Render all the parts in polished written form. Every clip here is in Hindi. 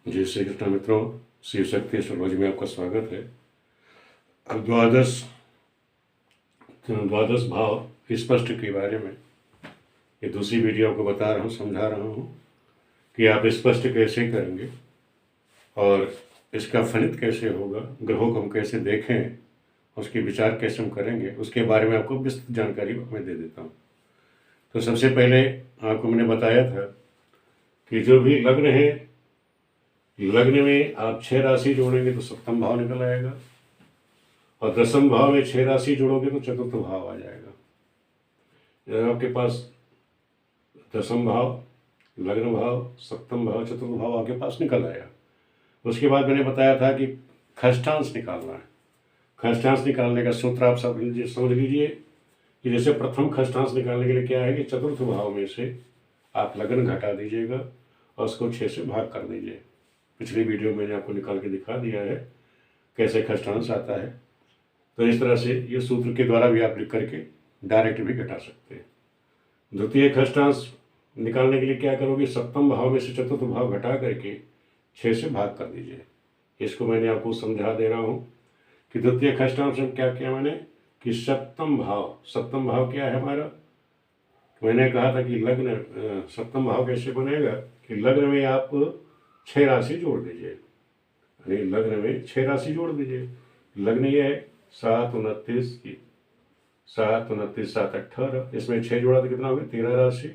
जय श्री कृष्ण मित्रों, शिव शक्ति एस्ट्रोलॉजी में आपका स्वागत है। अब द्वादश भाव स्पष्ट के बारे में ये दूसरी वीडियो आपको बता रहा हूँ, समझा रहा हूँ कि आप स्पष्ट कैसे करेंगे और इसका फलित कैसे होगा, ग्रहों को हम कैसे देखें, उसके विचार कैसे हम करेंगे, उसके बारे में आपको विस्तृत जानकारी मैं दे देता हूँ। तो सबसे पहले आपको मैंने बताया था कि जो भी लग्न है, लग्न में आप 6 राशि जोड़ेंगे तो सप्तम भाव निकल आएगा और दसम भाव में 6 राशि जोड़ोगे तो चतुर्थ भाव आ जाएगा। जब आपके पास दसम भाव, लग्न भाव, सप्तम भाव, चतुर्थ भाव आपके पास निकल आया। उसके बाद मैंने बताया था कि खष्टांश निकालना है। खष्टांश निकालने का सूत्र आप सब समझ लीजिए कि जैसे प्रथम खष्टांश निकालने के लिए क्या है कि चतुर्थ भाव में से आप लग्न घटा दीजिएगा और उसको 6 से भाग कर दीजिए। पिछली वीडियो मैंने आपको निकाल के दिखा दिया है कैसे खष्टांश आता है। तो इस तरह से ये सूत्र के द्वारा भी आप लिख करके डायरेक्ट भी घटा सकते हैं। द्वितीय खष्टांश निकालने के लिए क्या करोगे, सप्तम भाव में से चतुर्थ भाव घटा करके 6 से भाग कर दीजिए। इसको मैंने आपको समझा दे रहा हूँ कि द्वितीय खष्टांश में क्या किया मैंने कि सप्तम भाव क्या है हमारा। मैंने कहा था कि लग्न सप्तम भाव कैसे बनेगा कि लग्न में आप 6 राशि जोड़ दीजिए, यानी लग्न में 6 राशि जोड़ दीजिए। लग्न ये है 7 29 की 7 29 7 18, इसमें 6 जोड़ा तो कितना हो गया 13 राशि,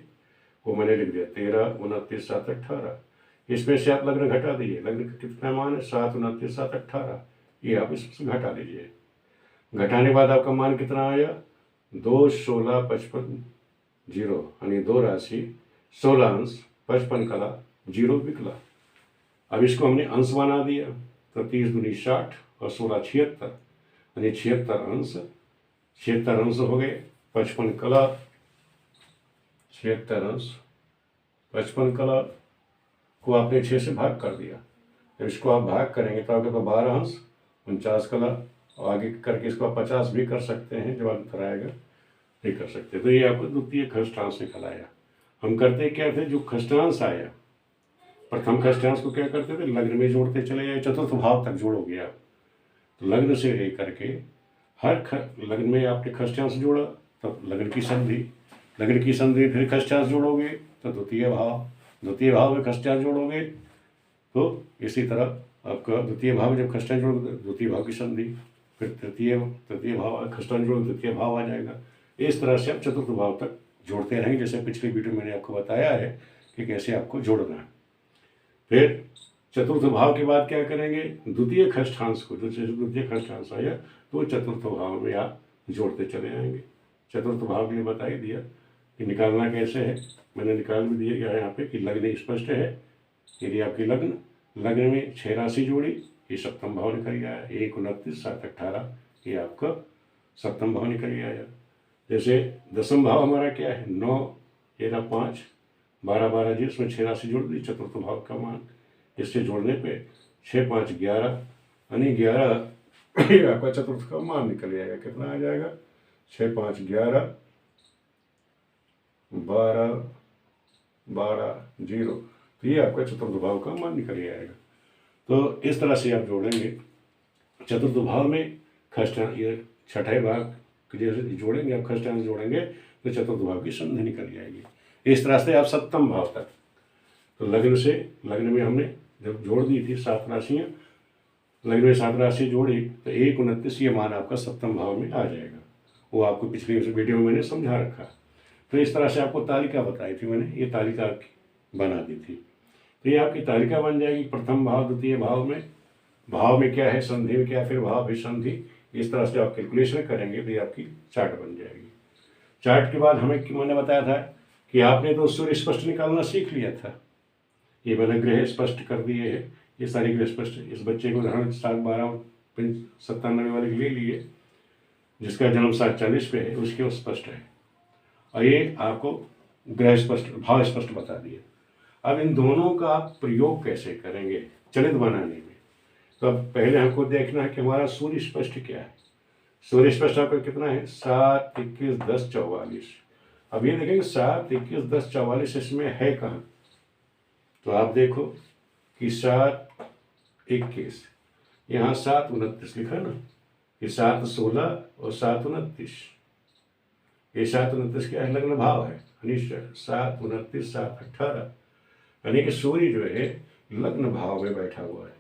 वो मैंने लिख दिया 13 29 7 18। इसमें से आप लग्न घटा दीजिए, लग्न का कितना मान है 7 29 7 18, ये आप इसमें घटा दीजिए। घटाने के बाद आपका मान कितना आया 2 16 55 0, यानी 2 राशि 16 अंश 55 कला 0 विकला। अब इसको हमने अंश बना दिया तो 30 दूनी 60 और 16 76, यानी 76 अंश हो गए। 55 कला 76 अंश 55 कला को आपने 6 से भाग कर दिया। जब इसको आप भाग करेंगे तो आपके पास 12 अंश 49 कला, और आगे करके इसको आप 50 भी कर सकते हैं, जब अंतर आएगा ये कर सकते हैं। तो ये आपको द्वितीय खष्टांश निकल आया। हम करते क्या थे, जो खष्टांश आया प्रथम खष्टांश को क्या करते थे, लग्न में जोड़ते चले जाए, चतुर्थ भाव तक जोड़ोगे आप। तो लग्न से लेकर के हर लग्न में आपने खष्टांश जोड़ा, तब लग्न की संधि फिर खष्टांश जोड़ोगे तो द्वितीय भाव में खष्टांश जोड़ोगे तो इसी तरह आपका द्वितीय भाव में जब खष्टांश जोड़ोगे तो द्वितीय भाव की संधि, फिर तृतीय भाव खष्टांश जोड़ोगे द्वितीय भाव आ जाएगा। इस तरह से आप चतुर्थ भाव तक जोड़ते रहेंगे, जैसे पिछली वीडियो मैंने आपको बताया है कि कैसे आपको जोड़ना है। फिर चतुर्थ भाव के बाद क्या करेंगे, द्वितीय खष्टांश को, जैसे द्वितीय खष्टांश आया तो चतुर्थ भाव में आप जोड़ते चले आएंगे। चतुर्थ भाव के लिए बता ही दिया कि निकालना कैसे है, मैंने निकाल भी दिया गया यहाँ पे कि लग्न स्पष्ट है। यदि आपकी लग्न में 6 राशि जोड़ी, ये सप्तम भाव निकल गया है। 1 29 7 18, ये आपका सप्तम भाव निकल गया है। जैसे दसम भाव हमारा क्या है 9 13 5 12 12 जी, उसमें 6 राशि जोड़ दी, चतुर्थ भाव का मान। इससे जोड़ने पे 6 5 11, यानी 11 आपका चतुर्थ का मान निकल जाएगा। कितना आ जाएगा 6 5 11 12 12 0, तो ये आपका चतुर्थ भाव का मान निकल जाएगा। तो इस तरह से आप जोड़ेंगे। चतुर्थ भाव में खष्टांश, ये छठे भाग जैसे जोड़ेंगे आप, खष्टांश जोड़ेंगे तो चतुर्थ भाव की संधि निकल जाएगी। इस तरह से आप सप्तम भाव तक, तो लग्न में हमने जब जोड़ दी थी 7 राशियाँ, लग्न में 7 राशि जोड़ी तो 1 29 ये मान आपका सप्तम भाव में आ जाएगा। वो आपको पिछली वीडियो में मैंने समझा रखा। तो इस तरह से आपको तालिका बताई थी मैंने, ये तालिका बना दी थी। तो ये आपकी तालिका बन जाएगी। प्रथम भाव द्वितीय भाव में क्या है, संधि में क्या, फिर भाव भी संधि। इस तरह से आप कैलकुलेशन करेंगे तो ये आपकी चार्ट बन जाएगी। चार्ट के बाद मैंने बताया था कि आपने तो सूर्य स्पष्ट निकालना सीख लिया था। ये मैंने ग्रह स्पष्ट कर दिए हैं, ये सारे ग्रह स्पष्ट। इस बच्चे को उदाहरण 7 12 97 वाले ले लिए, जिसका जन्म 7 40 पे है, उसके स्पष्ट है। और ये आपको ग्रह स्पष्ट, भाव स्पष्ट बता दिए। अब इन दोनों का आप प्रयोग कैसे करेंगे चलित बनाने में, तो अब पहले हमको देखना है कि हमारा सूर्य स्पष्ट क्या है। सूर्य स्पष्ट आपका कितना है 7 21 10 44। अब ये देखेंगे 7 21 10 44 इसमें है कहाँ, तो आप देखो कि 7 21, यहाँ 7 29 लिखा ना, कि 7 16 और 7 29, ये 7 29 क्या है, लग्न भाव है। 7 29 7 18, यानी कि सूर्य जो है लग्न भाव में बैठा हुआ है,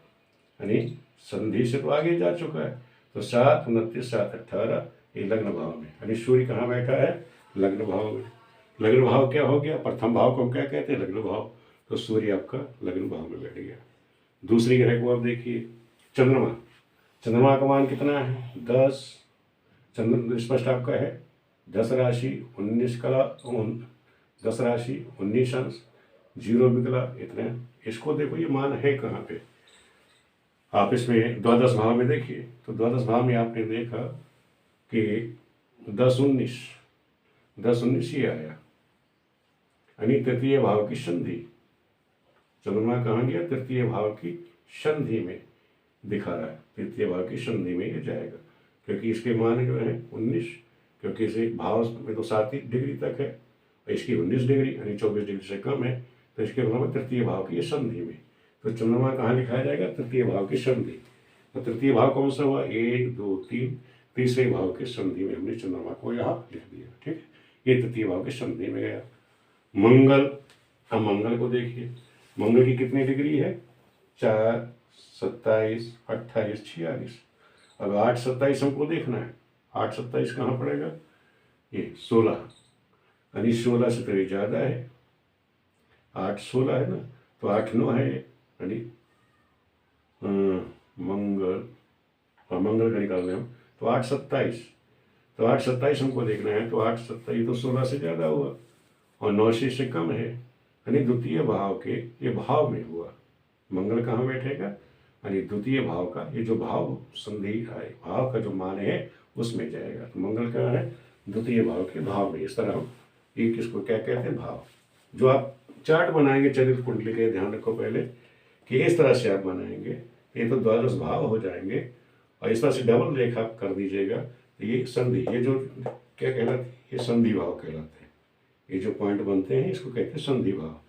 यानी संधि से तो आगे जा चुका है। तो 7 29 7 18 ये लग्न भाव में, यानी सूर्य कहाँ बैठा है, लग्न भाव में। लग्न भाव क्या हो गया, प्रथम भाव को हम क्या कहते हैं, लग्न भाव। तो सूर्य आपका लग्न भाव में बैठ गया। दूसरी ग्रह को आप देखिए, चंद्रमा। चंद्रमा का मान कितना है, 10। चंद्र स्पष्ट आपका है 10 राशि 19 कला, 10 राशि 19 अंश 0 विकला, इतने। इसको देखो ये मान है कहाँ पे, आप इसमें द्वादश भाव में देखिए। तो द्वादश भाव में आपने देखा कि 10 19 ये आया, यानी तृतीय भाव की संधि। चंद्रमा कहाँ गया, तृतीय भाव की संधि में दिखा रहा है, तृतीय भाव की संधि में ये जाएगा, क्योंकि इसके मान जो है 19, क्योंकि इसे भाव में तो 7 डिग्री तक है, इसकी 19 डिग्री यानी 24 डिग्री से कम है, तो इसके मतलब तृतीय भाव की संधि में। तो चंद्रमा कहाँ लिखाया जाएगा, तृतीय भाव की संधि। तो तृतीय भाव कौन सा हुआ, 1 2 3, तीसरे भाव के संधि में हमने चंद्रमा को यहाँ लिख दिया, ठीक है। ये तृतीय भाव के संधि में गया। मंगल, अब मंगल को देखिए, मंगल की कितनी डिग्री है, 4 27 28 46। अब 8 27 हमको देखना है, 8 27 कहाँ पड़ेगा, ये 16, यानी 16 से थोड़ी ज़्यादा है, 8 16 है ना, तो 8 9 है, यानी मंगल, मंगल का निकाल रहे हम, तो 8 27, तो 8 27 हमको देखना है। तो 8 27 तो 16 से ज़्यादा हुआ और 9 से कम है, यानी द्वितीय भाव के ये भाव में हुआ। मंगल कहाँ बैठेगा, यानी द्वितीय भाव का ये जो भाव संधि है, भाव का जो मान है उसमें जाएगा। तो मंगल कहाँ है, द्वितीय भाव के भाव में। इस तरह हम ये किसको क्या कहते हैं, भाव। जो आप चार्ट बनाएंगे चरित्र कुंडली के, ध्यान रखो पहले कि इस तरह से आप बनाएंगे, ये तो द्वादश भाव हो जाएंगे, और इस तरह से डबल रेखा कर दीजिएगा। तो ये संधि, ये जो क्या कहलाते हैं, ये संधि भाव कहलाते हैं। ये जो पॉइंट बनते हैं इसको कहते हैं संधि भाव।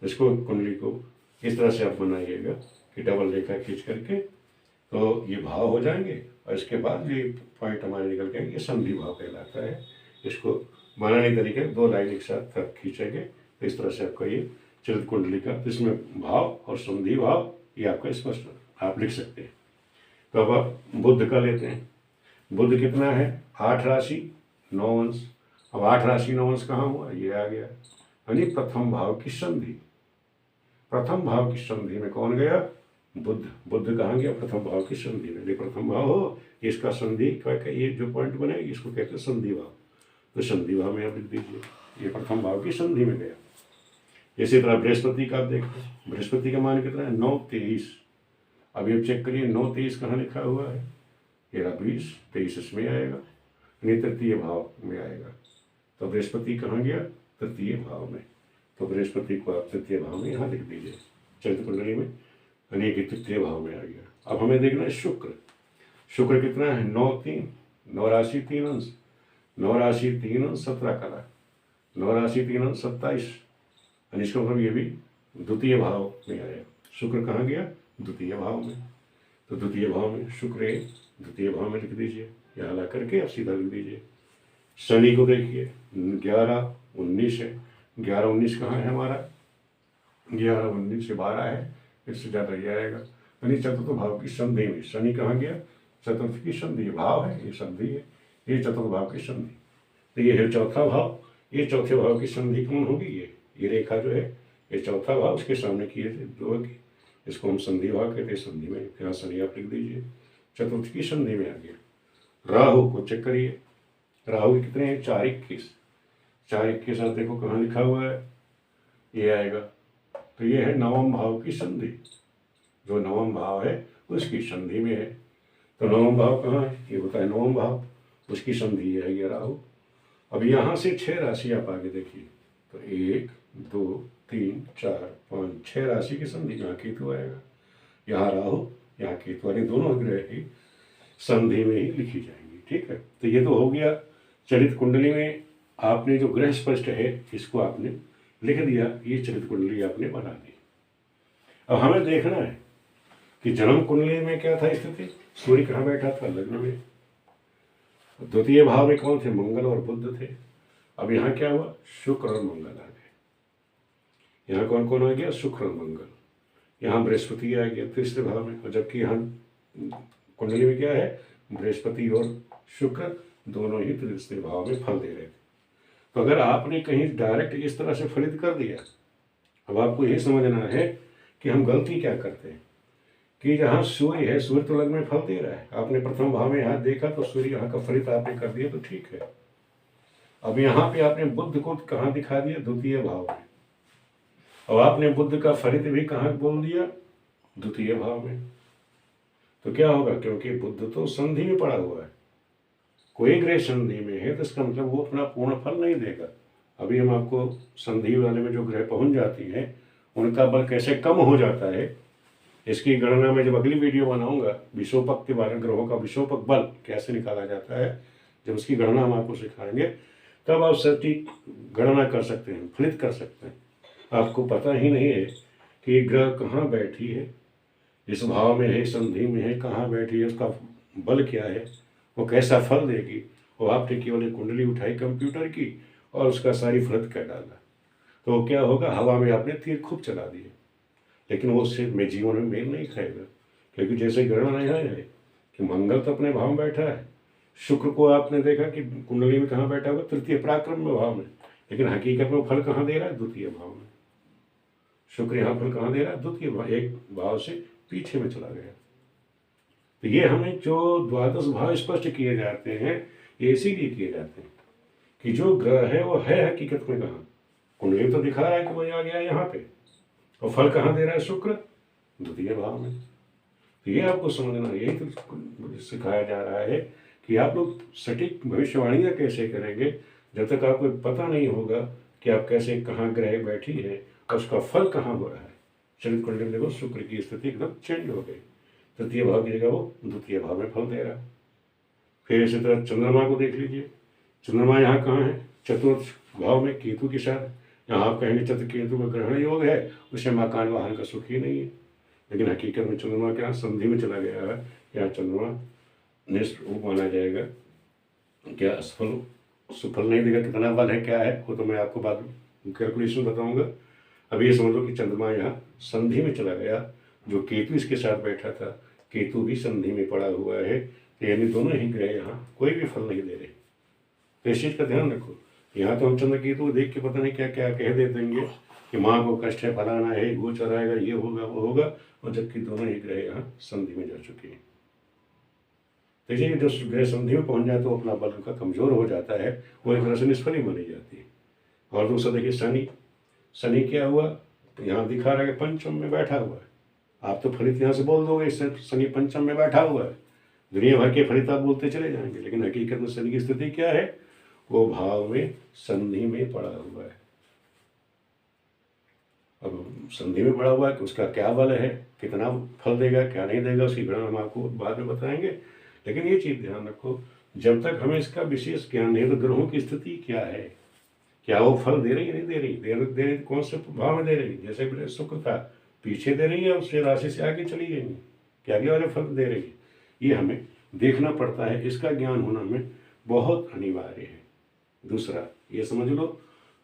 तो इसको कुंडली को इस तरह से आप बनाइएगा कि डबल रेखा खींच करके, तो ये भाव हो जाएंगे, और इसके बाद ये पॉइंट हमारे निकल के ये संधि भाव कहलाता है। इसको बनाने तरीके 2 लाइन एक साथ खींचेंगे, तो इस तरह से आपका ये चरित्र कुंडली का, तो इसमें भाव और संधि भाव ये आपका स्पष्ट आप लिख सकते हैं। तो अब आप बुध का लेते हैं। बुध कितना है, 8 राशि 9 अंश। अब 8 राशि 9 अंश कहाँ हुआ, ये आ गया, यानी प्रथम भाव की संधि। प्रथम भाव की संधि में कौन गया, बुध। बुध कहाँ गया, प्रथम भाव की संधि में। ये प्रथम भाव हो, इसका संधि का ये जो पॉइंट बनेगी इसको कहते हैं संधि भाव। तो संधि भाव में आप लिख दीजिए, ये प्रथम भाव की संधि में गया। इसी तरह बृहस्पति का आप देखते, बृहस्पति का मान कितना है, 9 23। अभी आप चेक करिए 9 23 कहाँ लिखा हुआ है, ये 20 23 इसमें आएगा, यानी तृतीय भाव में आएगा। तो बृहस्पति कहाँ गया, तृतीय भाव में। तो बृहस्पति को आप तृतीय भाव में यहाँ लिख दीजिए चरित्र कुंडली में, यानी कि तृतीय भाव में आ गया। अब हमें देखना है शुक्र। शुक्र कितना है, 9 3, 9 राशि 3 अंश, 9 राशि 3 अंश 17 कला, 9 राशि 3 अंश 27, यानी इसका मतलब ये भी द्वितीय भाव में आया। शुक्र कहाँ गया, द्वितीय भाव में। तो द्वितीय भाव में शुक्र द्वितीय भाव में लिख दीजिए, यहाँ ला करके आप सीधा लिख दीजिए। शनि को देखिए 11 19 है, 11 19 कहाँ है हमारा, 11 19 से 12 है, इससे ज़्यादा ये आएगा, यानी चतुर्थ भाव की संधि में। शनि कहाँ गया, चतुर्थ की संधि, भाव है ये संधि है, ये चतुर्थ भाव की संधि। तो ये है चौथा भाव, ये चौथे भाव की संधि कौन होगी, ये रेखा जो है ये चौथा भाव, उसके सामने किए थे 2 की, इसको हम संधि भाव कहते हैं। संधि में यहाँ शनि आप लिख दीजिए, चतुर्थ की संधि में आ गया। राहु को चेक करिए, राहु के कितने हैं, 4 21, 4 21 आप देखो कहाँ लिखा हुआ है, ये आएगा। तो ये है नवम भाव की संधि, जो नवम भाव है उसकी संधि में है। तो नवम भाव कहाँ है, ये होता है नवम भाव, उसकी संधि है ये राहु। अब यहाँ से 6 राशि आप आगे देखिए, तो 1 2 3 4 5 6 राशि की संधि, यहाँ केतु आएगा, यहाँ राहु यहाँ केतु, यानी दोनों ग्रह की संधि में ही लिखी जाएंगी, ठीक है। तो ये तो हो गया चरित्र कुंडली में आपने जो ग्रह स्पष्ट है इसको आपने लिख दिया, ये चरित्र कुंडली आपने बना दी। अब हमें देखना है कि जन्म कुंडली में क्या था स्थिति, सूर्य कहाँ बैठा था, लग्न में। द्वितीय भाव में कौन थे, मंगल और बुध थे। अब यहाँ क्या हुआ, शुक्र और मंगल आ गए। यहाँ कौन कौन आ गया, शुक्र और मंगल। यहाँ बृहस्पति आ गया तीसरे भाव में, और जबकि यहाँ कुंडली में क्या है, बृहस्पति और शुक्र दोनों ही तीसरे भाव में फल दे रहे थे। तो अगर आपने कहीं डायरेक्ट इस तरह से फलित कर दिया, अब आपको यही समझना है कि हम गलती क्या करते हैं कि जहाँ सूर्य है, सूर्य तो लग्न में फल दे रहा है, आपने प्रथम भाव में यहाँ देखा तो सूर्य यहाँ का फलित आपने कर दिया तो ठीक है। अब यहाँ पे आपने बुध को कहाँ दिखा दिया, द्वितीय भाव में। अब आपने बुध का फलित भी कहाँ बोल दिया, द्वितीय भाव में। तो क्या होगा, क्योंकि बुध तो संधि में पड़ा हुआ है, कोई ग्रह संधि में है तो इसका मतलब वो अपना पूर्ण फल नहीं देगा। अभी हम आपको संधि वाले में जो ग्रह पहुंच जाती हैं उनका बल कैसे कम हो जाता है, इसकी गणना में जब अगली वीडियो बनाऊंगा, विषोपक के बारे में, ग्रहों का विषोपक बल कैसे निकाला जाता है, जब उसकी गणना हम आपको सिखाएंगे तब आप सटीक गणना कर सकते हैं, फलित कर सकते हैं। आपको पता ही नहीं है कि ग्रह कहाँ बैठी है, इस भाव में है, संधि में है, कहाँ बैठी है, उसका बल क्या है, वो कैसा फल देगी। वो आपने केवल एक कुंडली उठाई कंप्यूटर की और उसका सारी फलित कर डाला, तो क्या होगा, हवा में आपने तीर खूब चला दिए, लेकिन वो उससे में जीवन में मेल नहीं खाएगा। क्योंकि जैसे गणना यहाँ है कि मंगल तो अपने भाव में बैठा है, शुक्र को आपने देखा कि कुंडली में कहाँ बैठा हुआ, तृतीय पराक्रम में भाव में, लेकिन हकीकत में फल कहाँ दे रहा है, द्वितीय भाव में। शुक्र यहाँ फल कहाँ दे रहा है, द्वितीय भाव, एक भाव से पीछे में चला गया। तो ये हमें जो द्वादश भाव स्पष्ट किए जाते हैं, ये इसीलिए किए जाते हैं कि जो ग्रह है वो है हकीकत में कहाँ, कुंडली तो दिखा रहा है कि वही आ गया यहाँ पे, और फल कहाँ दे रहा है, शुक्र द्वितीय भाव में। तो ये आपको समझना, यही तो सिखाया जा रहा है कि आप लोग सटीक भविष्यवाणियाँ कैसे करेंगे जब तक आपको पता नहीं होगा कि आप कैसे कहाँ ग्रह बैठी है और उसका फल कहाँ हो रहा है। चलित कुंडली में देखो शुक्र की स्थिति एकदम चेंज हो गई, तृतीय भाव की जगह वो द्वितीय भाव में फल दे रहा। फिर इसी तरह चंद्रमा को देख लीजिए, चंद्रमा यहाँ कहाँ है, चतुर्थ भाव में केतु के साथ। यहाँ आप कहेंगे चतुर्थ केतु का ग्रहण योग है, उसे मकान वाहन का सुख ही नहीं है, लेकिन हकीकत में चंद्रमा के यहाँ संधि में चला गया है। यहाँ चंद्रमा निष्ठ माना जाएगा, क्या असफल सुफल नहीं देगा, कितना बल है क्या है वो तो मैं आपको बाद में कैलकुलेशन बताऊंगा। अभी ये समझ लो कि चंद्रमा यहाँ संधि में चला गया, जो केतु इसके साथ बैठा था, केतु भी संधि में पड़ा हुआ है, यानी दोनों ही ग्रह यहाँ कोई भी फल नहीं दे रहे। तो इस चीज़ का ध्यान रखो। यहाँ तो हम चंद्र केतु को देख के पता नहीं क्या क्या कह देते हैं कि माँ को कष्ट है, फलाना है, गोचर आएगा, ये होगा वो होगा, और जबकि दोनों ही ग्रह यहाँ संधि में जा चुके हैं। तो ये जो ग्रह संधि में पहुँच जाए तो अपना बल उनका कमजोर हो जाता है, वो एक तरह से निष्फल ही मानी जाती है। और दूसरा देखिए शनि, शनि क्या हुआ, यहाँ दिखा रहा है पंचम में बैठा हुआ है। आप तो फलित यहाँ से बोल दोगे इससे शनि पंचम में बैठा हुआ है, दुनिया भर के फलित आप बोलते चले जाएंगे, लेकिन हकीकत में शनि की स्थिति क्या है, वो भाव में संधि में पड़ा हुआ है। अब संधि में पड़ा हुआ है कि उसका क्या बल है, कितना फल देगा क्या नहीं देगा, उसकी गणना हम आपको बाद में बताएंगे। लेकिन ये चीज़ ध्यान रखो, जब तक हमें इसका विशेष ज्ञान नहीं, तो ग्रहों की स्थिति क्या है, क्या वो फल दे रही है नहीं दे रही, दे रही कौन से भाव में दे रही, जैसे शुक्र था पीछे दे रही है, उससे राशि से आगे चली गई, क्या आगे वाले फल दे रही है, ये हमें देखना पड़ता है। इसका ज्ञान होना हमें बहुत अनिवार्य है। दूसरा ये समझ लो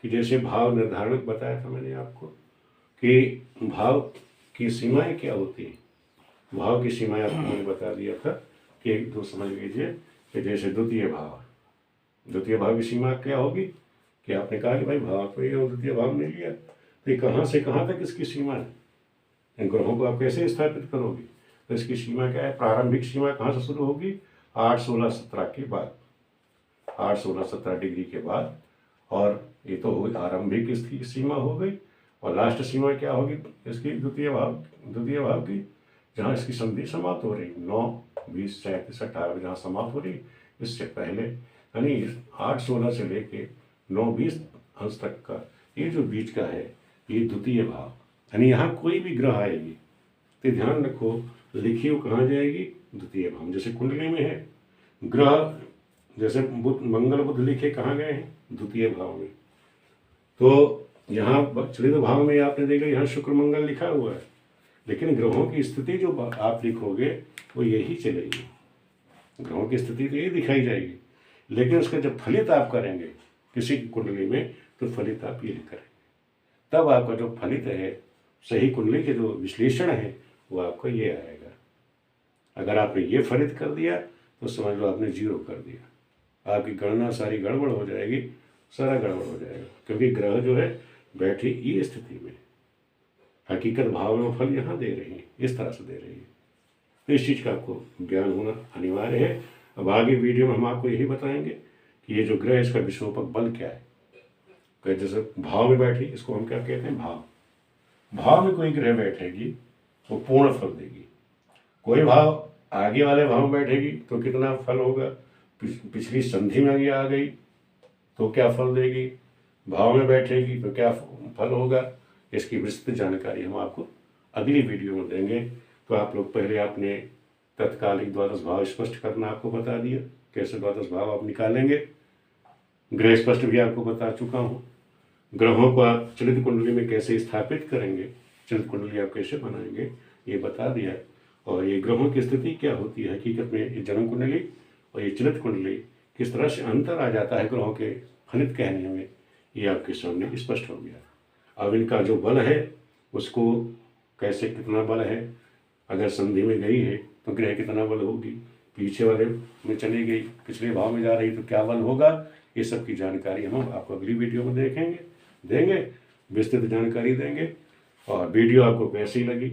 कि जैसे भाव निर्धारण बताया था मैंने आपको कि भाव की सीमाएं क्या होती हैं, भाव की सीमाएं आपको मैंने बता दिया था कि एक दो समझ लीजिए कि जैसे द्वितीय भाव की सीमा क्या होगी कि आपने कहा कि भाई भाव तो ये द्वितीय भाव ने लिया, तो ये कहाँ से कहाँ तक इसकी सीमा है, इन ग्रहों को आप कैसे स्थापित करोगे। तो इसकी सीमा क्या है, प्रारंभिक सीमा कहाँ से शुरू होगी, 8, 16, 17 के बाद, 8, 16, 17 डिग्री के बाद, और ये तो हुई आरंभिक इसकी सीमा हो गई। और लास्ट सीमा क्या होगी इसकी, द्वितीय भाव की, जहाँ इसकी संधि समाप्त हो रही, 9, 20, 37, 18 जहाँ समाप्त हो रही, इससे पहले यानी 8, 16 से लेके 9, 20 अंश तक का ये जो बीच का है, ये द्वितीय भाव, यानी यहाँ कोई भी ग्रह आएगी तो ध्यान रखो लिखी वो कहाँ जाएगी, द्वितीय भाव। जैसे कुंडली में है ग्रह, जैसे बुध, मंगल बुध लिखे कहाँ गए हैं, द्वितीय भाव में। तो यहाँ चलित भाव में आपने देखा यहाँ शुक्र मंगल लिखा हुआ है, लेकिन ग्रहों की स्थिति जो आप लिखोगे वो यही चलेगी, ग्रहों की स्थिति तो यही दिखाई जाएगी, लेकिन उसका जब फलित आप करेंगे किसी की कुंडली में तो फलित आप ये करेंगे, तब आपका जो फलित है सही कुंडली के जो विश्लेषण है वो आपको ये आएगा। अगर आपने ये फलित कर दिया तो समझ लो आपने जीरो कर दिया, आपकी गणना सारी गड़बड़ हो जाएगी, सारा गड़बड़ हो जाएगा, क्योंकि ग्रह जो है बैठे ये स्थिति में हकीकत भाव में फल यहाँ दे रही है, इस तरह से दे रही है। तो इस चीज़ का आपको ज्ञान होना अनिवार्य है। अब आगे वीडियो में हम आपको यही बताएंगे कि ये जो ग्रह है इसका विषमोपक बल क्या है। जैसे भाव में बैठी, इसको हम क्या कहते हैं, भाव। भाव में कोई ग्रह बैठेगी वो पूर्ण फल देगी, कोई भाव आगे वाले भाव में बैठेगी तो कितना फल होगा, पिछली संधि में ये आ गई तो क्या फल देगी, भाव में बैठेगी तो क्या फल होगा, इसकी विस्तृत जानकारी हम आपको अगली वीडियो में देंगे। तो आप लोग पहले आपने तत्कालिक द्वादश भाव स्पष्ट करना आपको बता दिया, कैसे द्वादश भाव आप निकालेंगे, ग्रह स्पष्ट भी आपको बता चुका हूँ, ग्रहों को आप चलित कुंडली में कैसे स्थापित करेंगे, चलित कुंडली आप कैसे बनाएंगे ये बता दिया, और ये ग्रहों की स्थिति क्या होती है हकीकत में, ये जन्म कुंडली और ये चलित कुंडली किस तरह से अंतर आ जाता है ग्रहों के फलित कहने में, ये आपके सामने स्पष्ट हो गया। अब इनका जो बल है उसको कैसे, कितना बल है, अगर संधि में गई है तो ग्रह कितना बल होगी, पीछे वाले में चली गई पिछले भाव में जा रही तो क्या बल होगा, ये सब की जानकारी हम आपको अगली वीडियो में देंगे, विस्तृत जानकारी देंगे। और वीडियो आपको कैसी लगी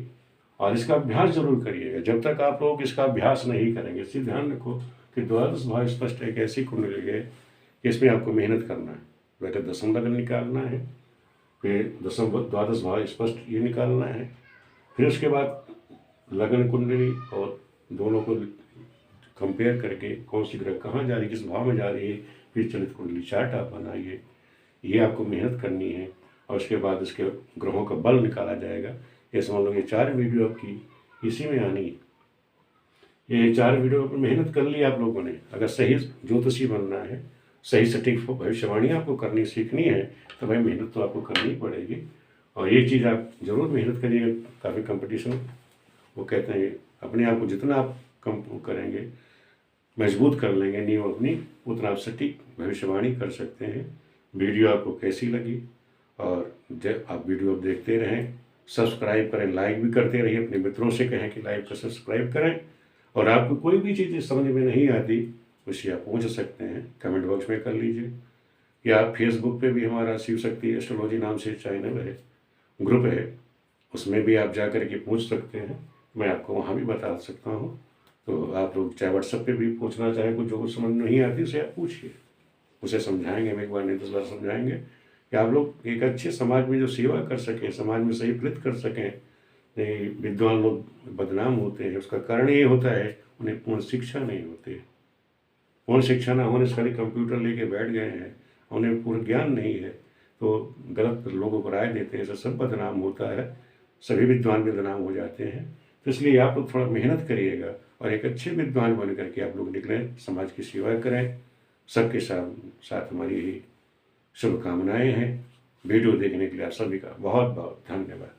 और इसका अभ्यास जरूर करिएगा। जब तक आप लोग इसका अभ्यास नहीं करेंगे, सिर्फ ध्यान रखो कि द्वादश भाव स्पष्ट एक ऐसी कुंडली है कि इसमें आपको मेहनत करना है, पहले दसम लग्न निकालना है, फिर दसम द्वादश भाव स्पष्ट ये निकालना है, फिर उसके बाद लग्न कुंडली और दोनों को कंपेयर करके कौन सी ग्रह कहाँ जा रही, किस भाव में जा रही है, फिर चलित कुंडली चार्ट आप बनाइए, ये आपको मेहनत करनी है। और उसके बाद इसके ग्रहों का बल निकाला जाएगा। ये समझ लो ये 4 वीडियो आपकी इसी में आनी है। ये 4 वीडियो पर मेहनत कर ली आप लोगों ने, अगर सही ज्योतिषी बनना है, सही सटीक भविष्यवाणी आपको करनी सीखनी है तो भाई मेहनत तो आपको करनी पड़ेगी। और ये चीज़ आप जरूर मेहनत करिएगा, काफ़ी कंपटीशन, वो कहते हैं अपने आप को जितना आप कम करेंगे, मजबूत कर लेंगे नींव अपनी, उतना आप सटीक भविष्यवाणी कर सकते हैं। वीडियो आपको कैसी लगी, और जब आप वीडियो देखते रहें, सब्सक्राइब करें, लाइक भी करते रहिए, अपने मित्रों से कहें कि लाइक का सब्सक्राइब करें। और आपको कोई भी चीज़ समझ में नहीं आती उसे आप पूछ सकते हैं, कमेंट बॉक्स में कर लीजिए, या आप फेसबुक पे भी हमारा शिव शक्ति एस्ट्रोलॉजी नाम से चैनल है, ग्रुप है, उसमें भी आप जा कर के पूछ सकते हैं, मैं आपको वहाँ भी बता सकता हूँ। तो आप लोग चाहे व्हाट्सएप पे भी पूछना चाहें, कुछ जो कुछ समझ नहीं आती उसे आप पूछिए, उसे समझाएंगे, हम एक बार नहीं 10 बार समझाएंगे कि आप लोग एक अच्छे समाज में जो सेवा कर सकें, समाज में सही फलित कर सकें। विद्वान लोग बदनाम होते हैं, उसका कारण ये होता है उन्हें पूर्ण शिक्षा नहीं होती है। पूर्ण शिक्षा ना होने से खाली कंप्यूटर लेके बैठ गए हैं, उन्हें पूर्ण ज्ञान नहीं है, तो गलत लोगों को राय देते हैं, ऐसा सब बदनाम होता है, सभी विद्वान बदनाम हो जाते हैं। तो इसलिए आप लोग थोड़ा मेहनत करिएगा और एक अच्छे विद्वान बन करके आप लोग निकलें, समाज की सेवा करें। सबके साथ हमारी यही शुभकामनाएं हैं। वीडियो देखने के लिए आप सभी का बहुत बहुत धन्यवाद।